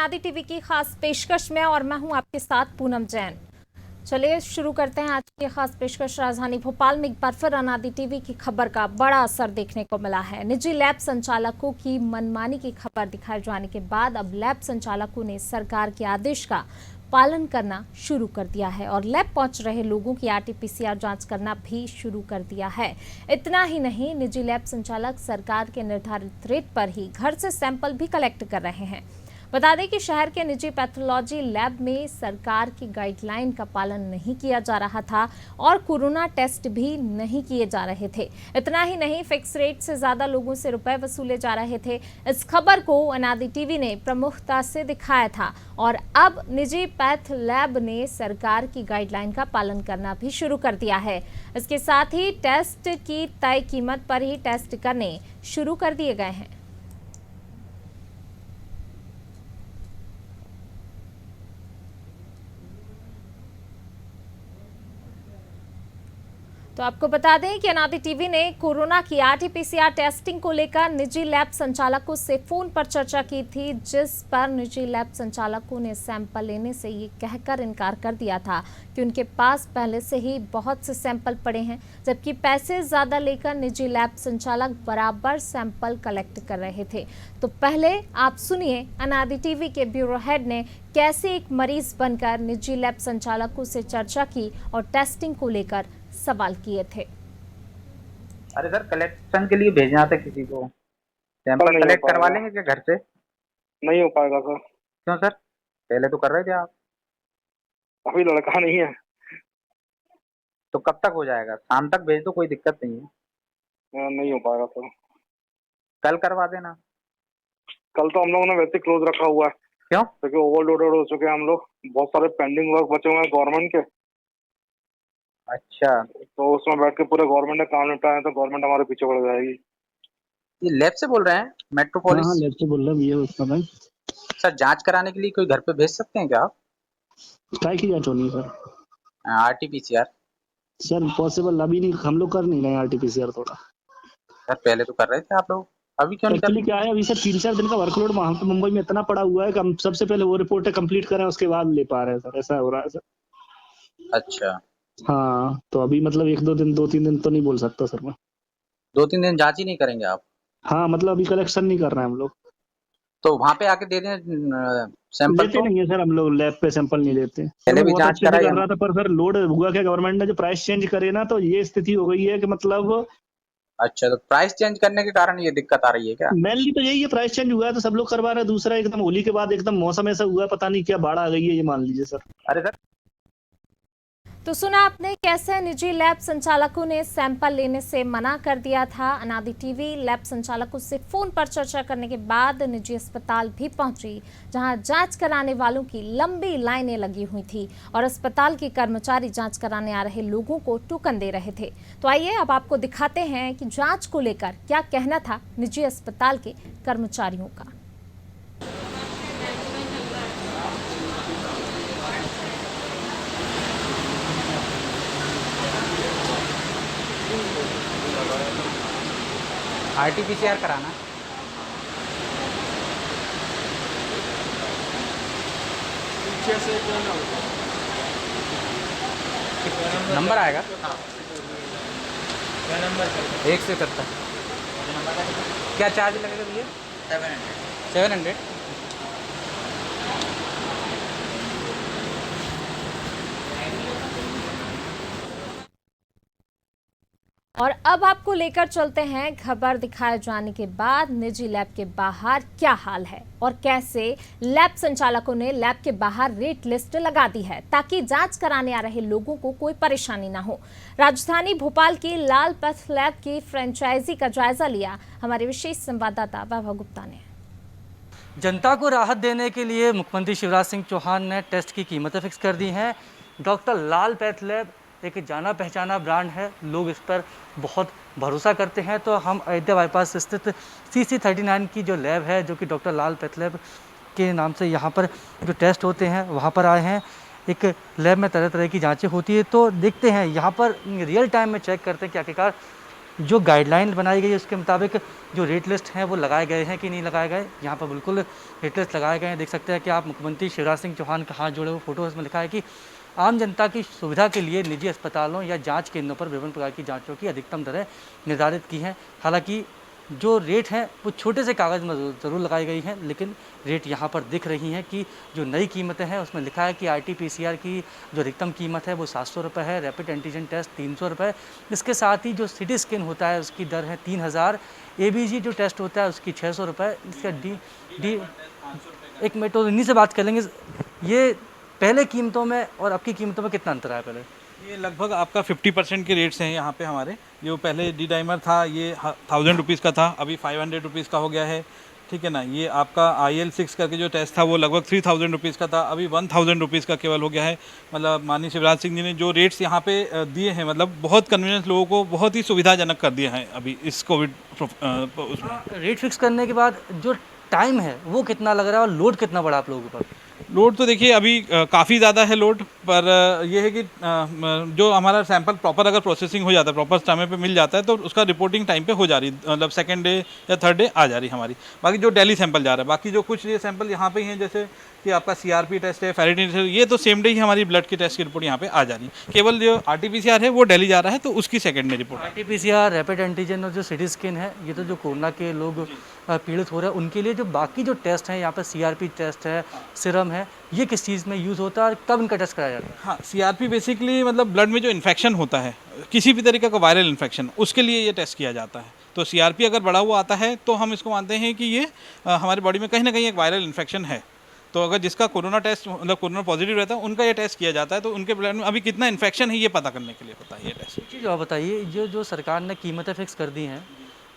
अनादि टीवी की खास पेशकश में और मैं हूं आपके साथ पूनम जैन। चलिए शुरू करते हैं आज की खास पेशकश। राजधानी भोपाल में एक बार फिर अनादि टीवी की खबर का बड़ा असर देखने को मिला है। निजी लैब संचालकों की मनमानी की खबर दिखाए जाने के बाद अब लैब संचालकों ने सरकार के आदेश का पालन करना शुरू कर दिया है और लैब पहुंच रहे लोगों की आरटीपीसीआर जांच करना भी शुरू कर दिया है। इतना ही नहीं, निजी लैब संचालक सरकार के निर्धारित रेट पर ही घर से सैंपल भी कलेक्ट कर रहे हैं। बता दें कि शहर के निजी पैथोलॉजी लैब में सरकार की गाइडलाइन का पालन नहीं किया जा रहा था और कोरोना टेस्ट भी नहीं किए जा रहे थे। इतना ही नहीं, फिक्स रेट से ज्यादा लोगों से रुपए वसूले जा रहे थे। इस खबर को अनादि टीवी ने प्रमुखता से दिखाया था और अब निजी पैथ लैब ने सरकार की गाइडलाइन का पालन करना भी शुरू कर दिया है। इसके साथ ही टेस्ट की तय कीमत पर ही टेस्ट करने शुरू कर दिए गए हैं। तो आपको बता दें कि अनादि टीवी ने कोरोना की आरटीपीसीआर टेस्टिंग को लेकर निजी लैब संचालकों से फोन पर चर्चा की थी, जिस पर निजी लैब संचालकों ने सैंपल लेने से ये कहकर इनकार कर दिया था कि उनके पास पहले से ही बहुत से सैंपल पड़े हैं, जबकि पैसे ज्यादा लेकर निजी लैब संचालक बराबर सैंपल कलेक्ट कर रहे थे। तो पहले आप सुनिए अनादि टीवी के ब्यूरो हेड ने कैसे एक मरीज बनकर निजी लैब संचालकों से चर्चा की और टेस्टिंग को लेकर सवाल किए थे। अरे सर, कलेक्शन के लिए भेजना था किसी को, सैंपल कलेक्ट करवा लेंगे क्या घर से? नहीं हो पाएगा सर। क्यों सर, पहले तो कर रहे थे आप। अभी लड़का नहीं है। तो कब तक हो जाएगा? शाम तक भेज दो, कोई दिक्कत नहीं है। नहीं हो पाएगा सर। कल करवा देना। कल तो हम लोगों ने वैसे क्लोज रखा हुआ है। क्यों? क्योंकि ओवरलोडेड हो चुके हैं हम लोग, बहुत सारे पेंडिंग वर्क बचे हुए हैं गवर्नमेंट के। अच्छा, तो उसमें बैठ के पूरे गवर्नमेंट ने काम निपटाया, तो गवर्नमेंट हमारे पीछे पड़ जाएगी। ये लैब से बोल रहे हैं? मेट्रोपोलिस? हाँ, लैब से बोल रहा हूँ। ये उसका भाई सर, जांच कराने के लिए कोई घर पे भेज सकते हैं क्या आप? काय की जांच होनी है सर? आरटीपीसीआर सर पॉसिबल अभी नहीं, हम लोग कर नहीं रहे आरटीपीसीआर थोड़ा। सर पहले तो कर रहे थे आप लोग, अभी क्यों नहीं कर एक्चुअली क्या है, अभी सर 3-4 दिन का वर्कलोड वहाँ पे मुंबई में इतना पड़ा हुआ है कि हम सबसे पहले वो रिपोर्टें कंप्लीट करें, उसके बाद ले पा रहे हैं सर। ऐसा हो रहा है सर। अच्छा, हाँ, तो अभी मतलब 2-3 दिन तो नहीं बोल सकता सर मैं। 2-3 दिन जांच ही नहीं करेंगे आप? हाँ, मतलब अभी कलेक्शन नहीं कर रहे हैं हम लोग। तो वहाँ पे आके दे दें सैंपल। लेते नहीं है सर, हम लोग लैब पे सैंपल नहीं लेते। पहले भी बहुत जांच अच्छे से कराई कर रहा था, पर सर लोड हुआ क्या, गवर्नमेंट ने जो प्राइस चेंज करे ना, तो ये स्थिति हो गई है कि मतलब। अच्छा, तो प्राइस चेंज करने के कारण ये दिक्कत आ रही है क्या? मेनली तो यही है, प्राइस चेंज हुआ है तो सब लोग करवा रहे हैं। दूसरा एकदम होली के बाद एकदम मौसम ऐसा हुआ है, पता नहीं क्या बाढ़ आ गई है, ये मान लीजिए सर। अरे सर, तो सुना आपने कैसे निजी लैब संचालकों ने सैंपल लेने से मना कर दिया था। अनादि टीवी लैब संचालकों से फोन पर चर्चा करने के बाद निजी अस्पताल भी पहुंची, जहां जांच कराने वालों की लंबी लाइनें लगी हुई थी और अस्पताल के कर्मचारी जांच कराने आ रहे लोगों को टोकन दे रहे थे। तो आइए अब आपको दिखाते हैं कि जांच को लेकर क्या कहना था निजी अस्पताल के कर्मचारियों का। आरटीपीसीआर कराना। नंबर आएगा? क्या नंबर? 1 से 71। क्या चार्ज लगेगा भैया? 700। और अब आपको लेकर चलते हैं खबर दिखाए जाने के बाद निजी लैब के बाहर क्या हाल है और कैसे लैब संचालकों ने लैब के बाहर रेट लिस्ट लगा दी है ताकि जांच कराने आ रहे लोगों को कोई परेशानी ना हो। राजधानी भोपाल की लाल पैथ लैब की फ्रेंचाइजी का जायजा लिया हमारे विशेष संवाददाता वैभव गुप्ता ने। जनता को राहत देने के लिए मुख्यमंत्री शिवराज सिंह चौहान ने टेस्ट की कीमतें फिक्स कर दी हैं। डॉक्टर लाल पैथ लैब एक जाना पहचाना ब्रांड है, लोग इस पर बहुत भरोसा करते हैं। तो हम अयोध्या बाईपास स्थित CC39 की जो लैब है, जो कि डॉक्टर लाल पैथ लैब के नाम से यहाँ पर जो टेस्ट होते हैं वहाँ पर आए हैं। एक लैब में तरह तरह की जांचें होती है, तो देखते हैं यहाँ पर रियल टाइम में चेक करते हैं कि आखिरकार जो गाइडलाइन बनाई गई है उसके मुताबिक जो रेट लिस्ट हैं वो लगाए गए हैं कि नहीं लगाए गए। यहाँ पर बिल्कुल रेट लिस्ट लगाए गए हैं, देख सकते हैं कि आप मुख्यमंत्री शिवराज सिंह चौहान का हाथ जोड़े हुए फोटो इसमें लिखा है कि आम जनता की सुविधा के लिए निजी अस्पतालों या जांच केंद्रों पर विभिन्न प्रकार की जांचों की अधिकतम दरें निर्धारित की हैं। हालांकि जो रेट हैं वो छोटे से कागज़ में ज़रूर लगाई गई हैं, लेकिन रेट यहाँ पर दिख रही हैं कि जो नई कीमतें हैं उसमें लिखा है कि RT-PCR की जो अधिकतम कीमत है वो 700 रुपये है, रैपिड एंटीजन टेस्ट 300 रुपये। इसके साथ ही जो सिटी स्कैन होता है उसकी दर है 3000, ABG जो टेस्ट होता है उसकी 600 रुपये। इसका डी एक मिनट तो इन्हीं से बात कर लेंगे। ये पहले कीमतों में और अब की कीमतों में कितना अंतर है? पहले ये लगभग आपका 50% के रेट्स हैं यहाँ पे हमारे। जो पहले डी डाइमर था ये 1000 रुपीज़ का था, अभी 500 रुपीज़ का हो गया है, ठीक है ना। ये आपका IL-6 करके जो टेस्ट था वो लगभग 3000 रुपीज़ का था, अभी 1000 रुपीज़ का केवल हो गया है। मतलब माननीय शिवराज सिंह जी ने जो रेट्स यहाँ पे दिए हैं, मतलब बहुत कन्वीनियंस, लोगों को बहुत ही सुविधाजनक कर दिया है अभी इस कोविड उसमें। रेट फिक्स करने के बाद जो टाइम है वो कितना लग रहा है और लोड कितना बड़ा आप लोगों के पास? लोड तो देखिए अभी काफ़ी ज़्यादा है लोड, पर ये है कि जो हमारा सैंपल प्रॉपर अगर प्रोसेसिंग हो जाता है, प्रॉपर समय पे मिल जाता है, तो उसका रिपोर्टिंग टाइम पे हो जा रही, मतलब सेकंड डे या थर्ड डे आ जा रही हमारी। बाकी जो डेली सैंपल जा रहा है, बाकी जो कुछ ये सैंपल यहाँ पे ही हैं, जैसे कि आपका CRP टेस्ट है, फेरिटिन टेस्ट है, ये तो सेम डे ही हमारी ब्लड की टेस्ट की रिपोर्ट यहाँ पे आ जा रही है। केवल जो RT-PCR है वो डेली जा रहा है, तो उसकी second day report. RT-PCR, rapid antigen और जो सिटी स्कैन है, ये तो जो कोरोना के लोग पीड़ित हो रहे हैं उनके लिए। जो बाकी जो टेस्ट हैं यहाँ पर CRP टेस्ट है, सिरम है, ये किस चीज़ में यूज़ होता है और कब इनका टेस्ट कराया जाता है? हाँ, CRP बेसिकली मतलब ब्लड में जो इन्फेक्शन होता है, किसी भी तरीके का वायरल इन्फेक्शन, उसके लिए ये टेस्ट किया जाता है। तो CRP अगर बढ़ा हुआ आता है तो हम इसको मानते हैं कि ये हमारी बॉडी में कहीं ना कहीं एक वायरल इन्फेक्शन है। तो अगर जिसका कोरोना टेस्ट, मतलब कोरोना पॉजिटिव रहता है, उनका ये टेस्ट किया जाता है, तो उनके ब्लड में अभी कितना इन्फेक्शन है ये पता करने के लिए होता है ये टेस्ट। एक चीज़ और बताइए, जो सरकार ने कीमतें फिक्स कर दी हैं,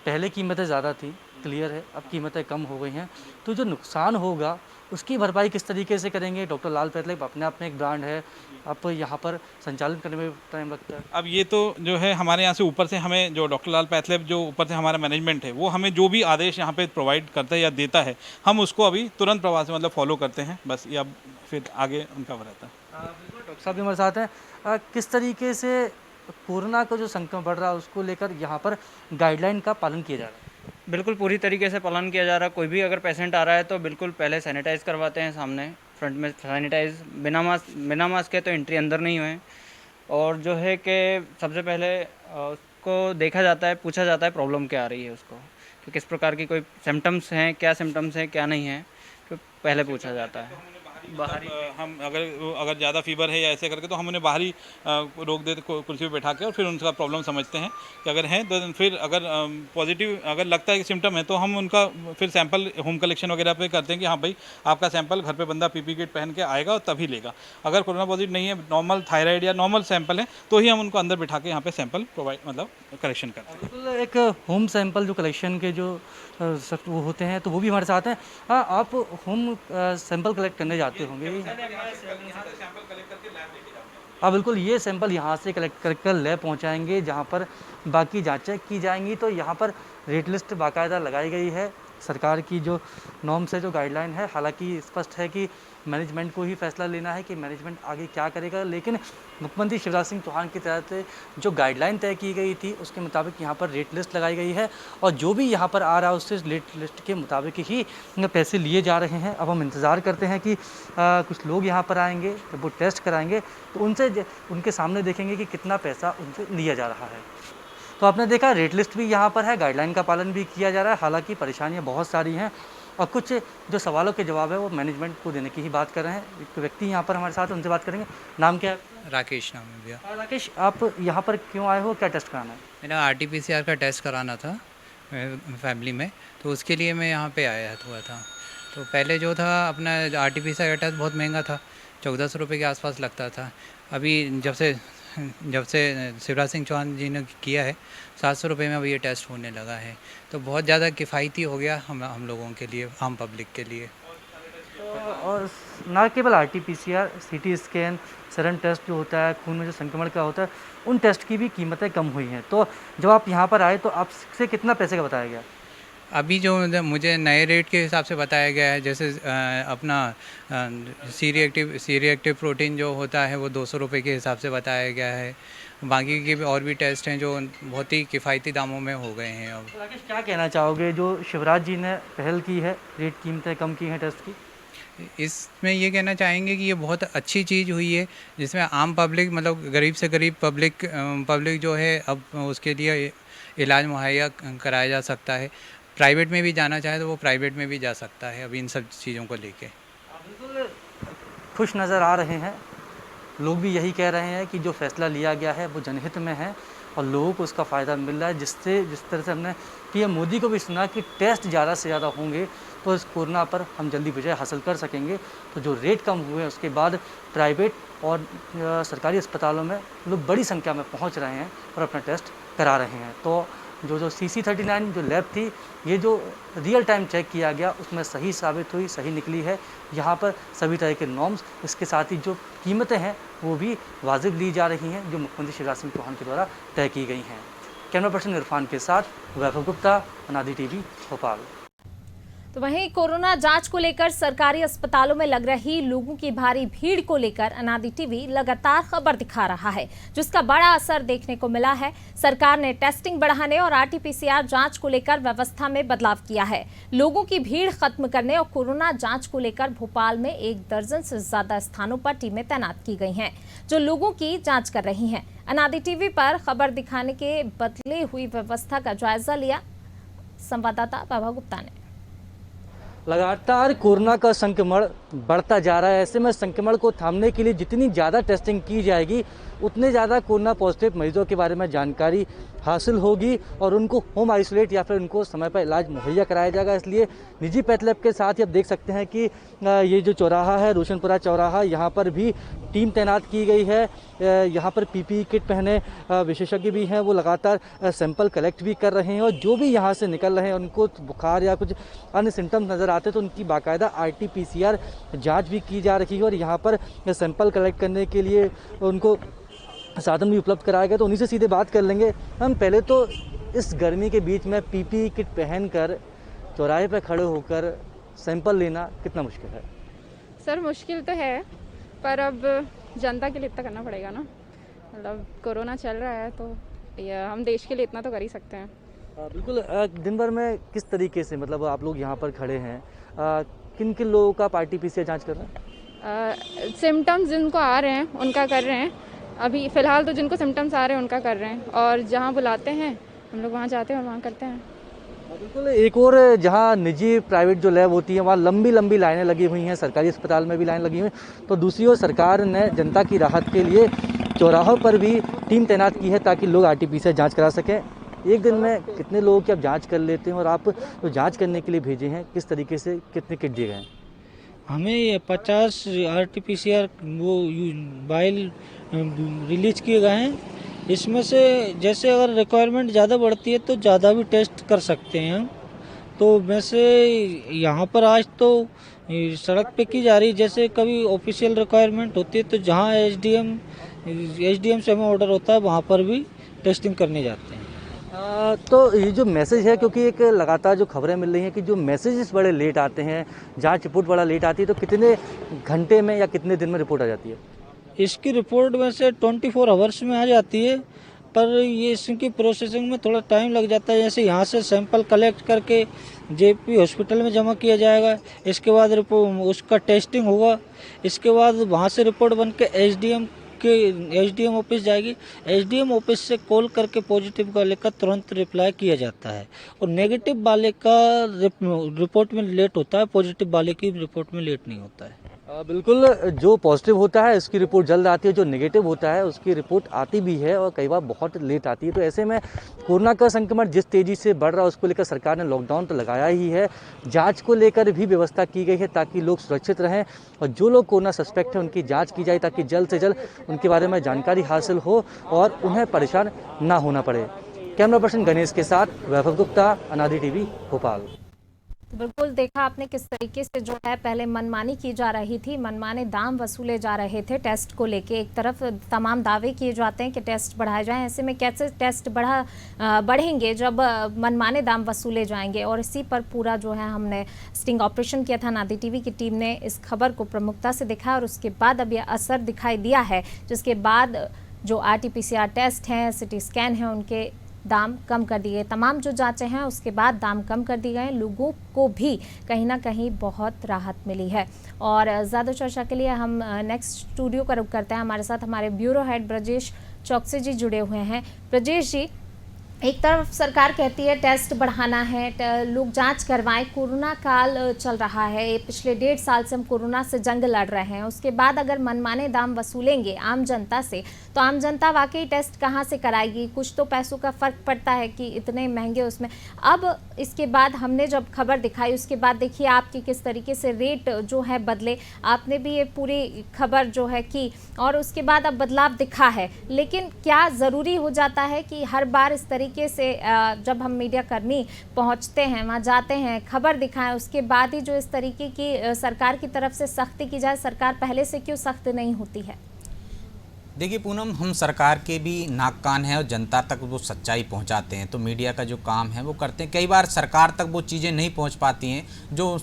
पहले कीमतें ज़्यादा थी, क्लियर है, अब कीमतें कम हो गई हैं, तो जो नुकसान होगा उसकी भरपाई किस तरीके से करेंगे? डॉक्टर लाल पैथलैब अपने आप में एक ब्रांड है, आप यहाँ पर संचालन करने में टाइम लगता है। अब ये तो जो है हमारे यहाँ से ऊपर से हमें जो डॉक्टर लाल पैथलैब, जो ऊपर से हमारा मैनेजमेंट है, वो हमें जो भी आदेश यहाँ पे प्रोवाइड करता है या देता है, हम उसको अभी तुरंत प्रभाव से मतलब फॉलो करते हैं। बस ये अब फिर आगे उनका रहता है। बिल्कुल, डॉक्टर साहब भी हमारे साथ हैं। किस तरीके से कोरोना का जो संक्रमण बढ़ रहा है उसको लेकर यहाँ पर गाइडलाइन का पालन किया जा रहा है? बिल्कुल पूरी तरीके से पालन किया जा रहा है। कोई भी अगर पेशेंट आ रहा है तो बिल्कुल पहले सैनिटाइज़ करवाते हैं, सामने फ्रंट में सैनिटाइज, बिना मास्क के तो एंट्री अंदर नहीं हुए। और जो है कि सबसे पहले उसको देखा जाता है, पूछा जाता है प्रॉब्लम क्या आ रही है उसको, कि किस प्रकार की कोई सिम्टम्स हैं, क्या सिम्टम्स हैं क्या नहीं है, तो पहले पूछा जाता है। बाहरी हम अगर ज़्यादा फीवर है या ऐसे करके, तो हम उन्हें बाहरी रोक देते, कुर्सी पे बैठा के, और फिर उनका प्रॉब्लम समझते हैं कि अगर हैं तो फिर अगर पॉजिटिव अगर लगता है कि सिम्टम है तो हम उनका फिर सैंपल होम कलेक्शन वगैरह पे करते हैं कि हाँ भाई आपका सैंपल घर पे बंदा PPE किट पहन के आएगा और तभी लेगा। अगर कोरोना पॉजिटिव नहीं है, नॉर्मल थायराइड या नॉर्मल सैंपल है, तो ही हम उनको अंदर बिठा के यहाँ पे सैंपल प्रोवाइड, मतलब कलेक्शन करते हैं। बिल्कुल, एक होम सैंपल जो कलेक्शन के जो वो होते हैं, तो वो भी हमारे साथ हैं। हाँ, आप होम सैंपल कलेक्ट करने जाते होंगे। हाँ बिल्कुल, ये सैंपल यहाँ से कलेक्ट कर लैब पहुँचाएंगे, जहाँ पर बाकी जांचें की जाएंगी। तो यहाँ पर रेट लिस्ट बाकायदा लगाई गई है, सरकार की जो नॉर्म्स है, जो गाइडलाइन है। हालांकि स्पष्ट है कि मैनेजमेंट को ही फैसला लेना है कि मैनेजमेंट आगे क्या करेगा, लेकिन मुख्यमंत्री शिवराज सिंह चौहान के तहत जो गाइडलाइन तय की गई थी उसके मुताबिक यहाँ पर रेट लिस्ट लगाई गई है, और जो भी यहाँ पर आ रहा है उससे रेट लिस्ट के मुताबिक ही पैसे लिए जा रहे हैं। अब हम इंतज़ार करते हैं कि कुछ लोग यहाँ पर आएंगे, जब वो टेस्ट कराएंगे तो उनके सामने देखेंगे कि कितना पैसा उनसे लिया जा रहा है। तो आपने देखा, रेट लिस्ट भी यहाँ पर है, गाइडलाइन का पालन भी किया जा रहा है। हालांकि परेशानियाँ बहुत सारी हैं, और कुछ जो सवालों के जवाब है वो मैनेजमेंट को देने की ही बात कर रहे हैं। एक व्यक्ति यहाँ पर हमारे साथ, उनसे बात करेंगे। नाम क्या है? राकेश नाम है भैया। राकेश, आप यहाँ पर क्यों आए हो, क्या टेस्ट कराना है? मेरा RT-PCR का टेस्ट कराना था फैमिली में, तो उसके लिए मैं यहाँ पे आया हुआ था। तो पहले जो था अपना RT-PCR का टेस्ट बहुत महंगा था, 1400 रुपये के आसपास लगता था। अभी जब से शिवराज सिंह चौहान जी ने किया है, 700 रुपये में अभी ये टेस्ट होने लगा है, तो बहुत ज़्यादा किफ़ायती हो गया हम लोगों के लिए, आम पब्लिक के लिए। और ना केवल RT-PCR, CT scan, serum test जो होता है, खून में जो संक्रमण का होता है, उन टेस्ट की भी कीमतें कम हुई हैं। तो जब आप यहाँ पर आए तो आपसे कितना पैसे का बताया गया? अभी जो मुझे नए रेट के हिसाब से बताया गया है, जैसे अपना सी रिएक्टिव प्रोटीन जो होता है वो 200 रुपये के हिसाब से बताया गया है। बाकी के भी और भी टेस्ट हैं जो बहुत ही किफ़ायती दामों में हो गए हैं अब। राकेश, क्या कहना चाहोगे जो शिवराज जी ने पहल की है, रेट कीमतें कम की हैं टेस्ट की? इसमें ये कहना चाहेंगे कि ये बहुत अच्छी चीज़ हुई है, जिसमें आम पब्लिक मतलब गरीब से गरीब पब्लिक जो है अब उसके लिए इलाज मुहैया कराया जा सकता है। प्राइवेट में भी जाना चाहे तो वो प्राइवेट में भी जा सकता है अभी इन सब चीज़ों को लेके। बिल्कुल खुश नज़र आ रहे हैं, लोग भी यही कह रहे हैं कि जो फैसला लिया गया है वो जनहित में है और लोगों को उसका फ़ायदा मिल रहा है। जिस तरह से हमने पीएम मोदी को भी सुना कि टेस्ट ज़्यादा से ज़्यादा होंगे तो इस कोरोना पर हम जल्दी विजय हासिल कर सकेंगे। तो जो रेट कम हुए हैं उसके बाद प्राइवेट और सरकारी अस्पतालों में लोग बड़ी संख्या में पहुंच रहे हैं और अपना टेस्ट करा रहे हैं। तो जो CC39 जो लैब थी, ये जो रियल टाइम चेक किया गया उसमें सही साबित हुई, सही निकली है। यहाँ पर सभी तरह के नॉर्म्स, इसके साथ ही जो कीमतें हैं वो भी वाजिब ली जा रही हैं, जो मुख्यमंत्री शिवराज सिंह चौहान के द्वारा तय की गई हैं। कैमरा पर्सन इरफान के साथ वैभव गुप्ता, अनादि टीवी, भोपाल। तो वहीं कोरोना जांच को लेकर सरकारी अस्पतालों में लग रही लोगों की भारी भीड़ को लेकर अनादि टीवी लगातार खबर दिखा रहा है, जिसका बड़ा असर देखने को मिला है। सरकार ने टेस्टिंग बढ़ाने और RT-PCR जांच को लेकर व्यवस्था में बदलाव किया है। लोगों की भीड़ खत्म करने और कोरोना जांच को लेकर भोपाल में 1 दर्जन से ज्यादा स्थानों पर टीमें तैनात की गई हैं, जो लोगों की जाँच कर रही हैं। अनादि टीवी पर खबर दिखाने के बदले हुई व्यवस्था का जायजा लिया संवाददाता वैभव गुप्ता ने। लगातार कोरोना का संक्रमण बढ़ता जा रहा है। ऐसे में संक्रमण को थामने के लिए जितनी ज़्यादा टेस्टिंग की जाएगी उतने ज़्यादा कोरोना पॉजिटिव मरीजों के बारे में जानकारी हासिल होगी और उनको होम आइसोलेट या फिर उनको समय पर इलाज मुहैया कराया जाएगा। इसलिए निजी पैथ लैब के साथ ही आप देख सकते हैं कि ये जो चौराहा है, रोशनपुरा चौराहा, यहाँ पर भी टीम तैनात की गई है। यहाँ पर PPE किट पहने विशेषज्ञ भी हैं, वो लगातार सैंपल कलेक्ट भी कर रहे हैं और जो भी यहाँ से निकल रहे हैं उनको बुखार या कुछ अन्य सिम्टम्स नज़र आते हैं तो उनकी बाकायदा RT-PCR जाँच भी की जा रही है और यहाँ पर सैंपल कलेक्ट करने के लिए उनको साधन भी उपलब्ध कराया गया। तो उन्हीं से सीधे बात कर लेंगे हम। पहले तो इस गर्मी के बीच में PPE किट पहनकर चौराहे पर खड़े होकर सैंपल लेना कितना मुश्किल है? सर मुश्किल तो है, पर अब जनता के लिए इतना करना पड़ेगा ना। मतलब कोरोना चल रहा है तो ये हम देश के लिए इतना तो कर ही सकते हैं। बिल्कुल। दिन भर में किस तरीके से मतलब आप लोग यहाँ पर खड़े हैं, किन किन लोगों का RT-PCR जाँच कर रहे हैं? सिम्टम्स जिनको आ रहे हैं उनका कर रहे हैं। अभी फ़िलहाल तो जिनको सिम्टम्स आ रहे हैं उनका कर रहे हैं और जहाँ बुलाते हैं हम लोग वहाँ जाते हैं और वहाँ करते हैं। बिल्कुल। एक और जहाँ निजी प्राइवेट जो लैब होती है वहाँ लंबी लंबी लाइनें लगी हुई हैं, सरकारी अस्पताल में भी लाइन लगी हुई है। तो दूसरी ओर सरकार ने जनता की राहत के लिए चौराहों पर भी टीम तैनात की है ताकि लोग RT-PCR जाँच करा सकें। एक दिन में कितने लोगों की आप जाँच कर लेते हैं और आप जो जाँच करने के लिए भेजे हैं किस तरीके से कितने किट दिए गए हैं? हमें 50 RT-PCR वो वाइल रिलीज किए गए हैं। इसमें से जैसे अगर रिक्वायरमेंट ज़्यादा बढ़ती है तो ज़्यादा भी टेस्ट कर सकते हैं हम। तो वैसे यहाँ पर आज तो सड़क पे की जा रही है, जैसे कभी ऑफिशियल रिक्वायरमेंट होती है तो जहाँ एसडीएम से हमें ऑर्डर होता है वहाँ पर भी टेस्टिंग करने जाते हैं। तो ये जो मैसेज है, क्योंकि एक लगातार जो खबरें मिल रही हैं कि जो मैसेजेस बड़े लेट आते हैं, जांच रिपोर्ट बड़ा लेट आती है, तो कितने घंटे में या कितने दिन में रिपोर्ट आ जाती है? इसकी रिपोर्ट वैसे 24 आवर्स में आ जाती है, पर ये इसकी प्रोसेसिंग में थोड़ा टाइम लग जाता है। जैसे यहाँ से सैंपल कलेक्ट करके JP हॉस्पिटल में जमा किया जाएगा, इसके बाद उसका टेस्टिंग होगा, इसके बाद वहाँ से रिपोर्ट बन के एसडीएम ऑफिस जाएगी। एसडीएम ऑफिस से कॉल करके पॉजिटिव वाले का तुरंत रिप्लाई किया जाता है और नेगेटिव वाले का रिपोर्ट में लेट होता है, पॉजिटिव वाले की रिपोर्ट में लेट नहीं होता है। बिल्कुल। जो पॉजिटिव होता है उसकी रिपोर्ट जल्द आती है, जो नेगेटिव होता है उसकी रिपोर्ट आती भी है और कई बार बहुत लेट आती है। तो ऐसे में कोरोना का संक्रमण जिस तेज़ी से बढ़ रहा है उसको लेकर सरकार ने लॉकडाउन तो लगाया ही है, जांच को लेकर भी व्यवस्था की गई है ताकि लोग सुरक्षित रहें और जो लोग कोरोना सस्पेक्ट हैं उनकी जाँच की जाए ताकि जल्द से जल्द उनके बारे में जानकारी हासिल हो और उन्हें परेशान ना होना पड़े। कैमरा पर्सन गणेश के साथ वैभव गुप्ता, अनादि टीवी, भोपाल। बिल्कुल देखा आपने किस तरीके से जो है पहले मनमानी की जा रही थी, मनमाने दाम वसूले जा रहे थे टेस्ट को लेके। एक तरफ तमाम दावे किए जाते हैं कि टेस्ट बढ़ाए जाएं, ऐसे में कैसे टेस्ट बढ़ेंगे जब मनमाने दाम वसूले जाएंगे। और इसी पर पूरा जो है हमने स्टिंग ऑपरेशन किया था। नादी टीवी की टीम ने इस खबर को प्रमुखता से दिखाया और उसके बाद अब यह असर दिखाई दिया है, जिसके बाद जो RT-PCR टेस्ट हैं, CT स्कैन हैं, उनके दाम कम कर दिए। तमाम जो जांचें हैं उसके बाद दाम कम कर दिए गए। लोगों को भी कहीं ना कहीं बहुत राहत मिली है। और ज़्यादा चर्चा के लिए हम नेक्स्ट स्टूडियो का रुख करते हैं। हमारे साथ हमारे ब्यूरो हेड ब्रजेश चौकसी जी जुड़े हुए हैं। ब्रजेश जी, एक तरफ सरकार कहती है टेस्ट बढ़ाना है, लोग जांच करवाएं, कोरोना काल चल रहा है, पिछले 1.5 साल से हम कोरोना से जंग लड़ रहे हैं। उसके बाद अगर मनमाने दाम वसूलेंगे आम जनता से, तो आम जनता वाकई टेस्ट कहां से कराएगी? कुछ तो पैसों का फ़र्क पड़ता है कि इतने महंगे उसमें। अब इसके बाद हमने जब खबर दिखाई, उसके बाद देखिए आपकी किस तरीके से रेट जो है बदले। आपने भी ये पूरी खबर जो है की और उसके बाद अब बदलाव दिखा है। लेकिन क्या ज़रूरी हो जाता है कि हर बार इस तरीके से जब हम मीडिया कर्मी पहुंचते हैं, वहां जाते हैं, खबर दिखाएं, उसके बाद ही जो इस तरीके की सरकार की तरफ से सख्ती की जाए? सरकार पहले से क्यों सख्त नहीं होती है? देखिए पूनम, हम सरकार के भी नाक कान हैं और जनता तक वो सच्चाई पहुंचाते हैं, तो मीडिया का जो काम है वो करते हैं। कई बार सरकार तक वो चीज़ें नहीं पहुंच पाती हैं जो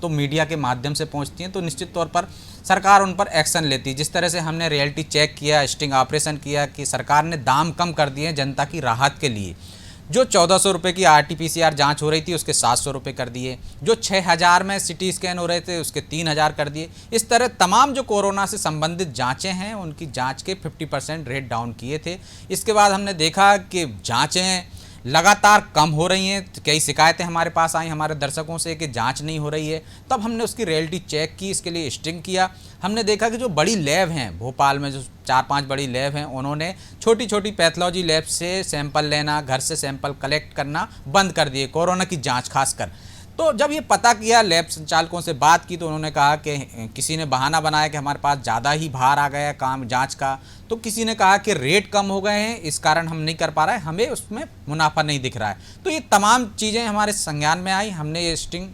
तो मीडिया के माध्यम से पहुंचती हैं, तो निश्चित तौर पर सरकार उन पर एक्शन लेती है। जिस तरह से हमने रियलिटी चेक किया, स्टिंग ऑपरेशन किया कि सरकार ने दाम कम कर दिए जनता की राहत के लिए। जो 1400 रुपये की RT-PCR जांच हो रही थी उसके 700 रुपये कर दिए, जो 6000 में CT स्कैन हो रहे थे उसके 3000 कर दिए। इस तरह तमाम जो कोरोना से संबंधित जांचें हैं उनकी जांच के 50% रेट डाउन किए थे। इसके बाद हमने देखा कि जांचें लगातार कम हो रही हैं। कई शिकायतें हमारे पास आई हमारे दर्शकों से कि जांच नहीं हो रही है, तब हमने उसकी रियलिटी चेक की, इसके लिए स्टिंग किया। हमने देखा कि जो बड़ी लैब हैं भोपाल में, जो 4-5 बड़ी लैब हैं, उन्होंने छोटी छोटी पैथोलॉजी लैब से सैंपल लेना, घर से सैंपल कलेक्ट करना बंद कर दिए, कोरोना की जाँच खासकर। तो जब ये पता किया, लैब संचालकों से बात की, तो उन्होंने कहा कि किसी ने बहाना बनाया कि हमारे पास ज़्यादा ही भार आ गया काम जांच का, तो किसी ने कहा कि रेट कम हो गए हैं इस कारण हम नहीं कर पा रहे हैं, हमें उसमें मुनाफा नहीं दिख रहा है। तो ये तमाम चीज़ें हमारे संज्ञान में आई, हमने ये स्टिंग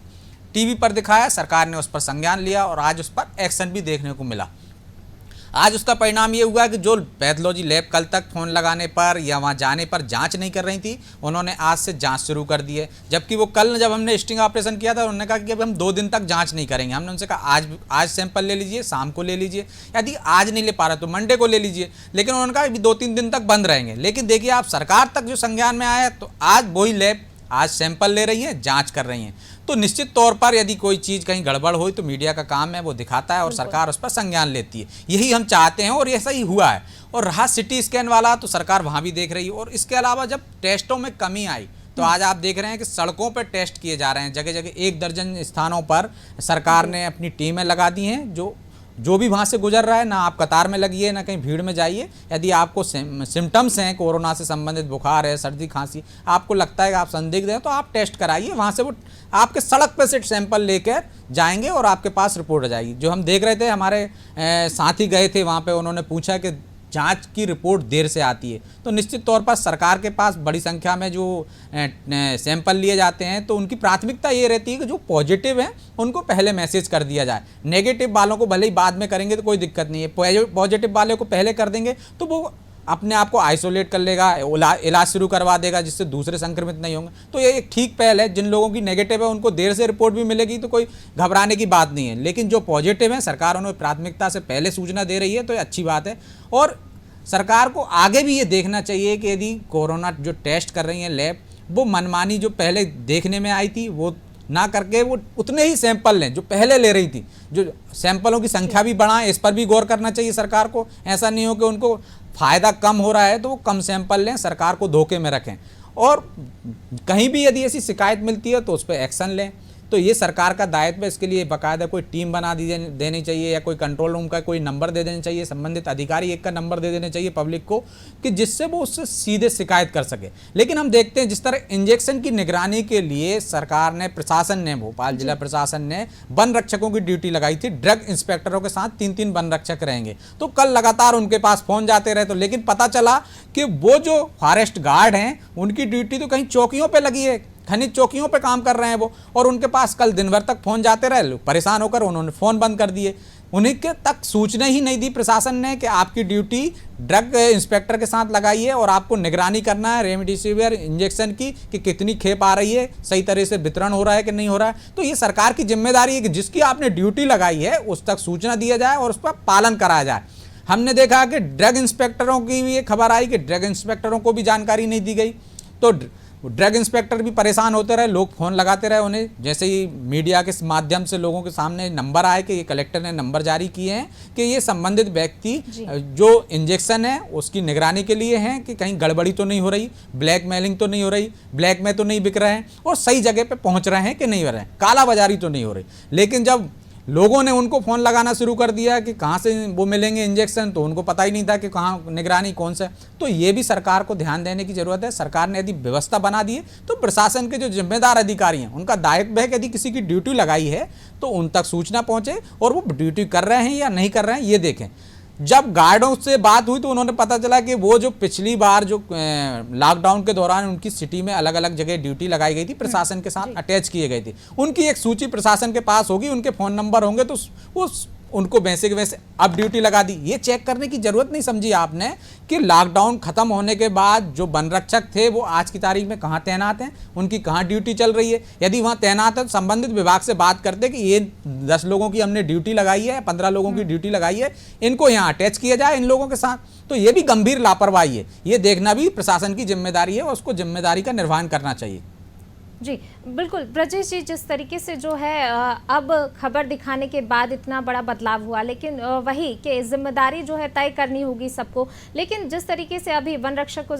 टीवी पर दिखाया, सरकार ने उस पर संज्ञान लिया और आज उस पर एक्शन भी देखने को मिला। आज उसका परिणाम ये हुआ कि जो पैथोलॉजी लैब कल तक फ़ोन लगाने पर या वहाँ जाने पर जांच नहीं कर रही थी, उन्होंने आज से जांच शुरू कर दी है। जबकि वो कल जब हमने स्टिंग ऑपरेशन किया था उन्होंने कहा कि अब हम 2 दिन तक जांच नहीं करेंगे। हमने उनसे कहा आज सैंपल ले लीजिए, शाम को ले लीजिए, यदि आज नहीं ले पा रहा तो मंडे को ले लीजिए। लेकिन उन्होंने कहा अभी 2-3 दिन तक बंद रहेंगे। लेकिन देखिए आप, सरकार तक जो संज्ञान में आया, तो आज वही लैब आज सैंपल ले रही है, जांच कर रही हैं। तो निश्चित तौर पर यदि कोई चीज़ कहीं गड़बड़ हुई तो मीडिया का काम है वो दिखाता है और सरकार उस पर संज्ञान लेती है। यही हम चाहते हैं और ऐसा ही हुआ है। और रहा CT स्कैन वाला, तो सरकार वहाँ भी देख रही है। और इसके अलावा जब टेस्टों में कमी आई तो आज आप देख रहे हैं कि सड़कों पर टेस्ट किए जा रहे हैं, जगह जगह 1 दर्जन स्थानों पर सरकार ने अपनी टीमें लगा दी हैं। जो भी वहाँ से गुजर रहा है, ना आप कतार में लगिए ना कहीं भीड़ में जाइए। यदि आपको सिम्टम्स हैं कोरोना से संबंधित, बुखार है, सर्दी खांसी, आपको लगता है कि आप संदिग्ध हैं, तो आप टेस्ट कराइए। वहाँ से वो आपके सड़क पे से सैंपल लेकर जाएंगे और आपके पास रिपोर्ट आ जाएगी। जो हम देख रहे थे, हमारे साथी गए थे वहाँ पे, उन्होंने पूछा कि जांच की रिपोर्ट देर से आती है। तो निश्चित तौर पर सरकार के पास बड़ी संख्या में जो सैंपल लिए जाते हैं, तो उनकी प्राथमिकता ये रहती है कि जो पॉजिटिव हैं उनको पहले मैसेज कर दिया जाए। नेगेटिव वालों को भले ही बाद में करेंगे तो कोई दिक्कत नहीं है, पॉजिटिव वाले को पहले कर देंगे तो वो अपने आप को आइसोलेट कर लेगा, इलाज शुरू करवा देगा जिससे दूसरे संक्रमित नहीं होंगे। तो ये एक ठीक पहल है। जिन लोगों की नेगेटिव है उनको देर से रिपोर्ट भी मिलेगी, तो कोई घबराने की बात नहीं है। लेकिन जो पॉजिटिव है, सरकार उन्हें प्राथमिकता से पहले सूचना दे रही है, तो ये अच्छी बात है। और सरकार को आगे भी ये देखना चाहिए कि यदि कोरोना जो टेस्ट कर रही हैं लैब, वो मनमानी जो पहले देखने में आई थी वो ना करके वो उतने ही सैंपल लें जो पहले ले रही थी। जो सैंपलों की संख्या भी बढ़ाएं, इस पर भी गौर करना चाहिए सरकार को। ऐसा नहीं हो कि उनको फ़ायदा कम हो रहा है तो वो कम सैंपल लें, सरकार को धोखे में रखें। और कहीं भी यदि ऐसी शिकायत मिलती है तो उस पर एक्शन लें। तो ये सरकार का दायित्व है। इसके लिए बाकायदा कोई टीम बना देनी चाहिए या कोई कंट्रोल रूम का कोई नंबर दे देना चाहिए, संबंधित अधिकारी एक का नंबर दे देना चाहिए पब्लिक को, कि जिससे वो उससे सीधे शिकायत कर सके। लेकिन हम देखते हैं जिस तरह इंजेक्शन की निगरानी के लिए सरकार ने, प्रशासन ने, भोपाल जिला प्रशासन ने वन रक्षकों की ड्यूटी लगाई थी। ड्रग इंस्पेक्टरों के साथ 3-3 वन रक्षक रहेंगे। तो कल लगातार उनके पास फोन जाते रहे, तो लेकिन पता चला कि वो जो फॉरेस्ट गार्ड हैं उनकी ड्यूटी तो कहीं चौकियों पर लगी है, खनिज चौकियों पे काम कर रहे हैं वो, और उनके पास कल दिन भर तक फ़ोन जाते रहे, लोग परेशान होकर उन्होंने फ़ोन बंद कर दिए। उन्हीं के तक सूचना ही नहीं दी प्रशासन ने कि आपकी ड्यूटी ड्रग इंस्पेक्टर के साथ लगाई है और आपको निगरानी करना है रेमडेसिविर इंजेक्शन की कि कितनी खेप आ रही है, सही तरह से वितरण हो रहा है कि नहीं हो रहा है। तो ये सरकार की जिम्मेदारी है कि जिसकी आपने ड्यूटी लगाई है उस तक सूचना दिया जाए और उस पर पालन कराया जाए। हमने देखा कि ड्रग इंस्पेक्टरों की भी ये खबर आई कि ड्रग इंस्पेक्टरों को भी जानकारी नहीं दी गई, तो ड्रग इंस्पेक्टर भी परेशान होते रहे, लोग फ़ोन लगाते रहे उन्हें। जैसे ही मीडिया के माध्यम से लोगों के सामने नंबर आए कि ये कलेक्टर ने नंबर जारी किए हैं कि ये संबंधित व्यक्ति जो इंजेक्शन है उसकी निगरानी के लिए हैं कि कहीं गड़बड़ी तो नहीं हो रही, ब्लैकमेलिंग तो नहीं हो रही, ब्लैक में तो नहीं बिक रहे हैं और सही जगह पे पहुंच रहे हैं कि नहीं हो रहे हैं, कालाबाजारी तो नहीं हो रही। लेकिन जब लोगों ने उनको फ़ोन लगाना शुरू कर दिया कि कहाँ से वो मिलेंगे इंजेक्शन, तो उनको पता ही नहीं था कि कहाँ निगरानी कौन सा। तो ये भी सरकार को ध्यान देने की ज़रूरत है। सरकार ने यदि व्यवस्था बना दी है तो प्रशासन के जो जिम्मेदार अधिकारी हैं उनका दायित्व है कि यदि किसी की ड्यूटी लगाई है तो उन तक सूचना पहुँचे और वो ड्यूटी कर रहे हैं या नहीं कर रहे हैं ये देखें। जब गार्डों से बात हुई तो उन्होंने पता चला कि वो जो पिछली बार जो लॉकडाउन के दौरान उनकी सिटी में अलग अलग जगह ड्यूटी लगाई गई थी, प्रशासन के साथ अटैच किए गए थे, उनकी एक सूची प्रशासन के पास होगी, उनके फ़ोन नंबर होंगे, तो वो उनको वैसे के वैसे अब ड्यूटी लगा दी। ये चेक करने की ज़रूरत नहीं समझी आपने कि लॉकडाउन ख़त्म होने के बाद जो वन रक्षक थे वो आज की तारीख में कहाँ तैनात हैं, उनकी कहाँ ड्यूटी चल रही है। यदि वहाँ तैनात है तो संबंधित विभाग से बात करते कि ये 10 लोगों की हमने ड्यूटी लगाई है, 15 लोगों की ड्यूटी लगाई है, इनको यहाँ अटैच किया जाए इन लोगों के साथ। तो ये भी गंभीर लापरवाही है, ये देखना भी प्रशासन की जिम्मेदारी है और उसको जिम्मेदारी का निर्वहन करना चाहिए। जी बिल्कुल ब्रजेश जी, जिस तरीके से जो है अब खबर दिखाने के बाद इतना बड़ा बदलाव हुआ, लेकिन वही कि जिम्मेदारी जो है तय करनी होगी सबको। लेकिन जिस तरीके से अभी वन रक्षक को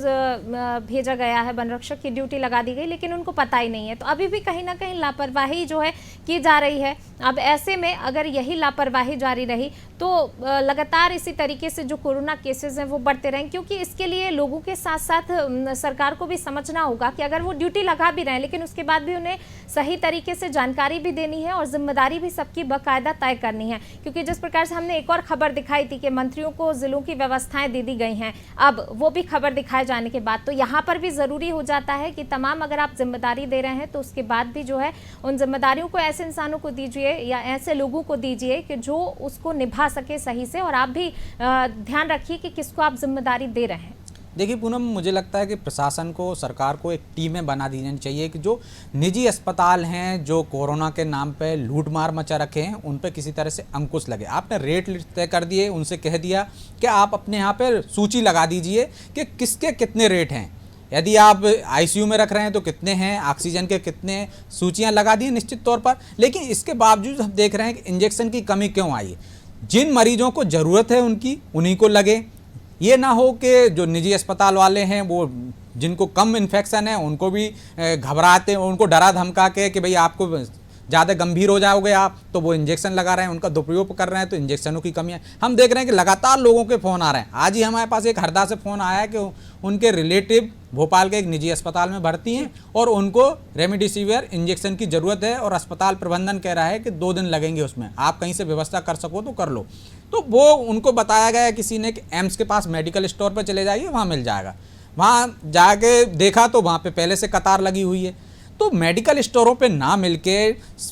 भेजा गया है, वन रक्षक की ड्यूटी लगा दी गई, लेकिन उनको पता ही नहीं है, तो अभी भी कहीं ना कहीं लापरवाही जो है की जा रही है। अब ऐसे में अगर यही लापरवाही जारी रही तो लगातार इसी तरीके से जो कोरोना केसेस हैं वो बढ़ते रहें, क्योंकि इसके लिए लोगों के साथ साथ सरकार को भी समझना होगा कि अगर वो ड्यूटी लगा भी रहे हैं लेकिन उसके बाद भी उन्हें सही तरीके से जानकारी भी देनी है और जिम्मेदारी भी सबकी बाकायदा तय करनी है। क्योंकि जिस प्रकार से हमने एक और खबर दिखाई थी कि मंत्रियों को जिलों की व्यवस्थाएं दे दी गई हैं, अब वो भी खबर दिखाए जाने के बाद तो यहाँ पर भी ज़रूरी हो जाता है कि तमाम अगर आप जिम्मेदारी दे रहे हैं तो उसके बाद भी जो है उन जिम्मेदारियों को ऐसे इंसानों को दीजिए या ऐसे लोगों को दीजिए कि जो उसको निभा सके सही से, और आप भी ध्यान रखिए कि किसको आप जिम्मेदारी दे रहे हैं। देखिए पूनम, मुझे लगता है कि प्रशासन को, सरकार को एक टीमें बना देनी चाहिए कि जो निजी अस्पताल हैं जो कोरोना के नाम पे लूट मार मचा रखे हैं उन पे किसी तरह से अंकुश लगे। आपने रेट लिस्ट तय कर दिए, उनसे कह दिया कि आप अपने यहाँ पे सूची लगा दीजिए कि किसके कितने रेट हैं, यदि आप आईसीयू में रख रहे हैं तो कितने हैं, ऑक्सीजन के कितने, सूचियाँ लगा दी निश्चित तौर पर। लेकिन इसके बावजूद हम देख रहे हैं कि इंजेक्शन की कमी क्यों आई है। जिन मरीजों को ज़रूरत है उनकी उन्हीं को लगे, ये ना हो कि जो निजी अस्पताल वाले हैं वो जिनको कम इन्फेक्शन है उनको भी घबराते हैं, उनको डरा धमका के कि भाई आपको ज़्यादा गंभीर हो जाओगे आप, तो वो इंजेक्शन लगा रहे हैं, उनका दुरुपयोग कर रहे हैं, तो इंजेक्शनों की कमी है। हम देख रहे हैं कि लगातार लोगों के फ़ोन आ रहे हैं। आज ही हमारे पास एक हरदा से फ़ोन आया है कि उनके रिलेटिव भोपाल के एक निजी अस्पताल में भर्ती हैं और उनको रेमडेसिविर इंजेक्शन की ज़रूरत है और अस्पताल प्रबंधन कह रहा है कि 2 दिन लगेंगे, उसमें आप कहीं से व्यवस्था कर सको तो कर लो। तो वो उनको बताया गया किसी ने कि एम्स के पास मेडिकल स्टोर पर चले जाइए, वहाँ मिल जाएगा। वहाँ जाके देखा तो वहाँ पे पहले से कतार लगी हुई है। तो मेडिकल स्टोरों पे ना मिलके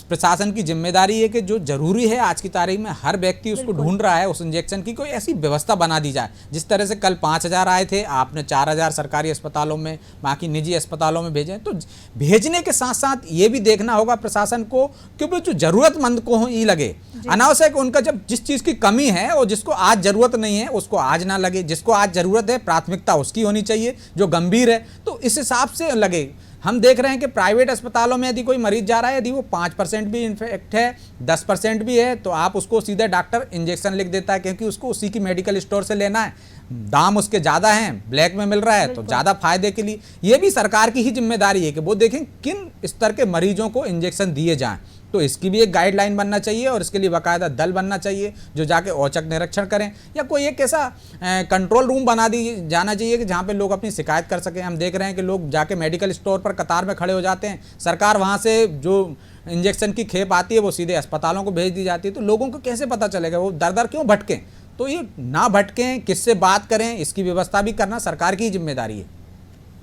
प्रशासन की जिम्मेदारी है कि जो ज़रूरी है आज की तारीख में हर व्यक्ति उसको ढूंढ रहा है, उस इंजेक्शन की कोई ऐसी व्यवस्था बना दी जाए। जिस तरह से कल 5000 आए थे, आपने 4000 सरकारी अस्पतालों में, बाकी निजी अस्पतालों में भेजे। तो भेजने के साथ साथ ये भी देखना होगा प्रशासन को कि जो ज़रूरतमंद को ही लगे। अनावश्यक उनका जब जिस चीज़ की कमी है और जिसको आज ज़रूरत नहीं है उसको आज ना लगे, जिसको आज ज़रूरत है प्राथमिकता उसकी होनी चाहिए, जो गंभीर है तो इस हिसाब से लगे। हम देख रहे हैं कि प्राइवेट अस्पतालों में यदि कोई मरीज जा रहा है, यदि वो 5% भी इन्फेक्ट है, 10% भी है, तो आप उसको सीधे डॉक्टर इंजेक्शन लिख देता है, क्योंकि उसको उसी की मेडिकल स्टोर से लेना है, दाम उसके ज़्यादा हैं, ब्लैक में मिल रहा है तो ज़्यादा फायदे के लिए। ये भी सरकार की ही जिम्मेदारी है कि वो देखें किन स्तर के मरीजों को इंजेक्शन दिए जाएँ। तो इसकी भी एक गाइडलाइन बनना चाहिए और इसके लिए बाकायदा दल बनना चाहिए जो जाके औचक निरीक्षण करें, या कोई एक ऐसा कंट्रोल रूम बना दी जाना चाहिए कि जहाँ पे लोग अपनी शिकायत कर सकें। हम देख रहे हैं कि लोग जाके मेडिकल स्टोर पर कतार में खड़े हो जाते हैं, सरकार वहाँ से जो इंजेक्शन की खेप आती है वो सीधे अस्पतालों को भेज दी जाती है। तो लोगों को कैसे पता चलेगा, वो दर दर क्यों भटकें। तो ये ना भटकें, किससे बात करें, इसकी व्यवस्था भी करना सरकार की जिम्मेदारी है।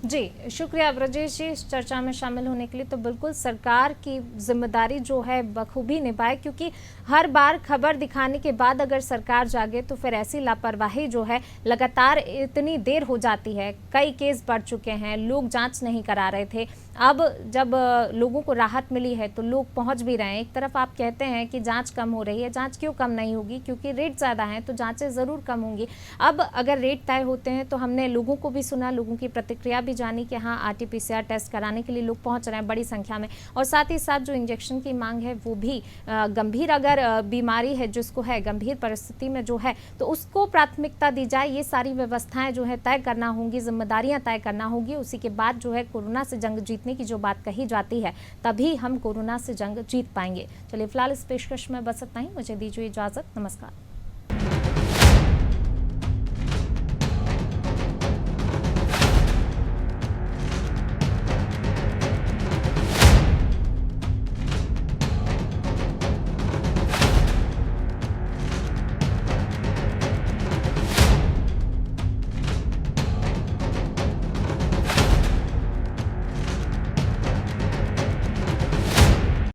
जी, शुक्रिया ब्रजेश जी इस चर्चा में शामिल होने के लिए। तो बिल्कुल सरकार की जिम्मेदारी जो है बखूबी निभाए, क्योंकि हर बार खबर दिखाने के बाद अगर सरकार जागे तो फिर ऐसी लापरवाही जो है लगातार इतनी देर हो जाती है। कई केस बढ़ चुके हैं, लोग जांच नहीं करा रहे थे, अब जब लोगों को राहत मिली है तो लोग पहुंच भी रहे हैं। एक तरफ आप कहते हैं कि जांच कम हो रही है, जांच क्यों कम नहीं होगी, क्योंकि रेट ज़्यादा हैं तो जांचें ज़रूर कम होंगी। अब अगर रेट तय होते हैं तो हमने लोगों को भी सुना, लोगों की प्रतिक्रिया भी जानी कि हाँ RT-PCR टेस्ट कराने के लिए लोग पहुंच रहे हैं बड़ी संख्या में, और साथ ही साथ जो इंजेक्शन की मांग है वो भी गंभीर अगर बीमारी है जिसको है, गंभीर परिस्थिति में जो है तो उसको प्राथमिकता दी जाए। ये सारी व्यवस्थाएं जो है तय करना होंगी, जिम्मेदारियां तय करना होगी। उसी के बाद जो है कोरोना से जंग जीतने की जो बात कही जाती है तभी हम कोरोना से जंग जीत पाएंगे। चलिए फिलहाल इस पेशकश में बस इतना ही, मुझे दीजिए इजाजत, नमस्कार।